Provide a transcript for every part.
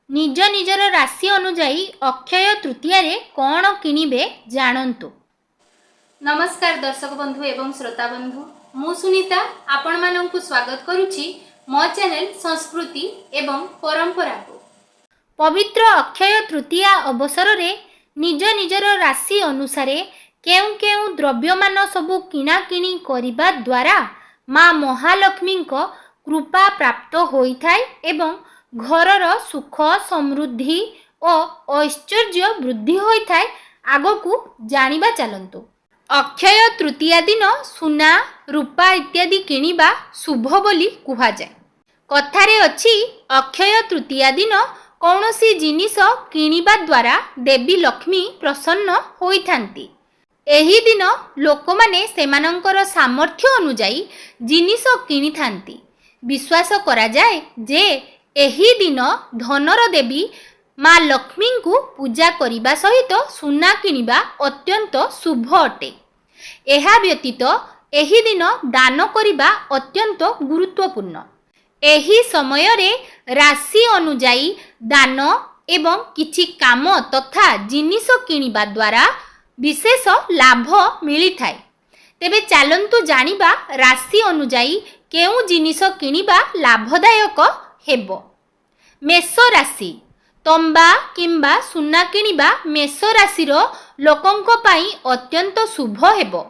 निज निजर राशि अनुजाई अक्षय तृतीया रे कौन किनिबे जानंतु। नमस्कार दर्शक बंधु एवं श्रोता बंधु, मु सुनीता आपण मानंकु स्वागत करुछि मो चैनल संस्कृति एवं परंपरा को। पवित्र अक्षय तृतीया अवसर रे निज निजर राशि अनुसार केउ केउ द्रव्यमान सबु किना किनी करिबा द्वारा माँ महालक्ष्मी कृपा प्राप्त होइथाय एवं घरर सुख समृद्धि और ऐश्वर्य वृद्धि होइथाय। आगकू जानिबा चलंतु। अक्षय तृतीया दिन सुना रूपा इत्यादि किनिबा शुभ बोली कुहा जाय। कथारे अछि अक्षय तृतीया दिन कौनसी जिनिस किनिबा द्वारा देवी लक्ष्मी प्रसन्न होइथांती। एही दिन लोकमाने सेमानंकर सामर्थ्य अनुजाई जिनिस किनिथांती। विश्वास करा जाय जे एही दिन धनर देवी माँ लक्ष्मी को पूजा करिबा सहित सुना किनिबा अत्यंत शुभ अटे। एहा व्यतीत एही दिन दान करिबा अत्यंत गुरुत्वपूर्ण। एही समय रे राशि अनुजाई दान एवं किछि काम तथा जिनिस किनिबा द्वारा विशेष लाभ मिली थाए। तेबे चलंतु जानिबा राशि अनुजाई केउ जिनिस किनिबा लाभदायक हेबो। मेष राशि तंबा किंबा सुना किनिबा मेष राशिर लोकंक पाई अत्यंत शुभ हेबो।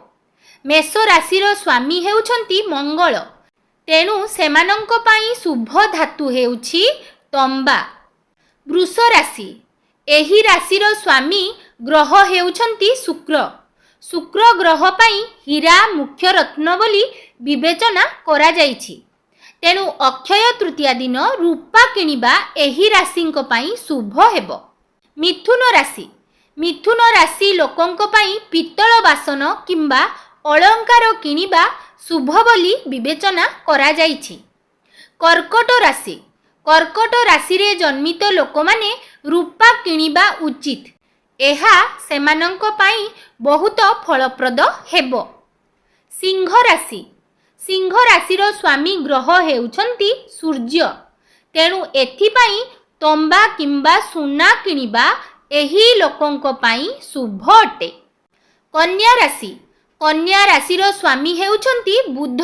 मेष राशिर स्वामी हेउछंती मंगल, तेणु सेमानंक पाई शुभ धातु हेउछि तंबा। वृष राशि एही राशिर स्वामी ग्रह हेउछंती शुक्र। शुक्र ग्रह पाई हीरा मुख्य रत्न बोली विवेचना करा जाइछि। तेणु अक्षय तृतीया दिन रूपा किनिबा एही राशिंक पाई शुभ हेबो। मिथुन राशि मिथुन राशि लोकंक पाई पित्तल बासन किंबा अलंकार किनिबा शुभ बोली विवेचना करा जाइछि। कर्कट राशि कर्कट राशि रे जन्मित लोकमाने रूपा किनिबा उचित। एहा सेमानंक पाई बहुत फलप्रद हेबो। सिंह राशि सिंह राशिर स्वामी ग्रह हेउछंती सूर्य, तेणु एथिपाई तंबा किंबा सुना किनिबा एही लोकंक पाई शुभ अटे। कन्या राशि कन्या राशिर स्वामी हेउछंती बुध,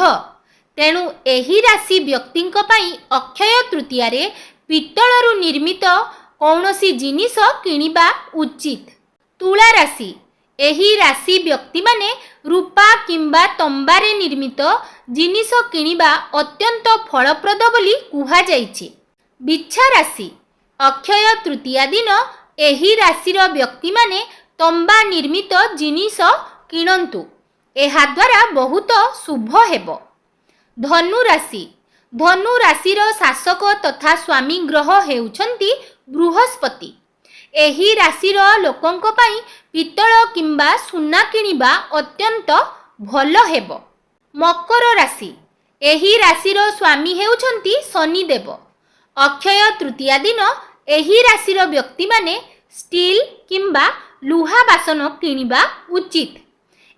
तेणु एही राशि व्यक्तिंक पाई अक्षय तृतीया रे पित्तलरु निर्मित कौनसी जिनिस किनिबा उचित। तुला राशि एही राशि व्यक्ति माने रूपा किंबा तंबारे निर्मित जिनिस किनिबा अत्यंत फलप्रद बोली कुहा जाइछि। बिच्छा राशि अक्षय तृतीया दिन एही राशिर व्यक्ति माने तंबा निर्मित जिनिस किणंतु। एहा द्वारा बहुत शुभ हेबो। धनु राशि धनु राशिर शासक तथा स्वामी ग्रह हेउछंती बृहस्पति। एही राशिर लोकंक पाई पित्तल किंबा सुना किनिबा अत्यंत भल हेबो। मकर राशि एही राशिर स्वामी हेउछंती शनिदेव। अक्षय तृतीया दिन एही राशिर व्यक्ति माने स्टील किंबा लुहा बासन किनिबा उचित।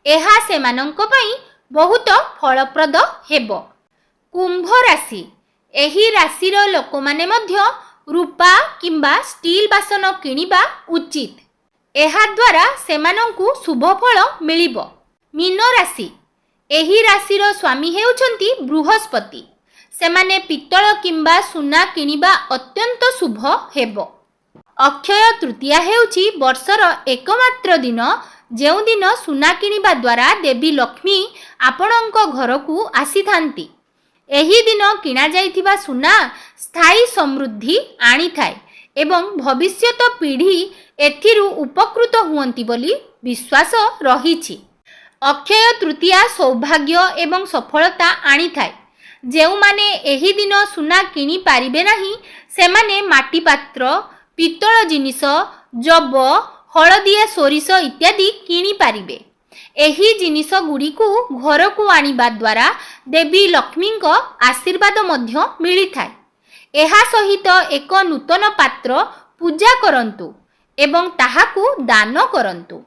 एहा सेमानंक पाई बहुत फलप्रद हेबो। कुंभ राशि एही राशिर लोकमाने मध्य रूपा किंबा स्टील बासन किनिबा उचित। एहा द्वारा सेमानंकु शुभ फल मिलिबो। मीन राशि एही राशिर स्वामी हेउछंती बृहस्पति। सेमाने पित्तल किंबा सुना किनिबा अत्यंत शुभ हेबो। अक्षय तृतीया हेउछि वर्षर एकमात्र दिन जेउ दिन सुना किनिबा द्वारा देवी लक्ष्मी आपणଙ୍କ घरकू आसीथांती। एही दिन किना जाइथिबा सुना स्थायी समृद्धि आनी थाए एवं भविष्यत पीढ़ी एथिरु उपकृत हुअंती बोली विश्वास रहिछि। अक्षय तृतीया सौभाग्य एवं सफलता आनी थाए। जेउ माने एही दिन सुना किनी पारिबे नाही सेमाने माटी पात्र पित्तल जिनिस जब हलदिया सोरिष इत्यादि किनी पारिबे। एही जिनिस गुडी को घर को आनिबा द्वारा देवी लक्ष्मी आशीर्वाद मध्य मिली थाए। एहा सहित एक नूतन पात्र पूजा करंतु एवं ताहाकू दान करंतु।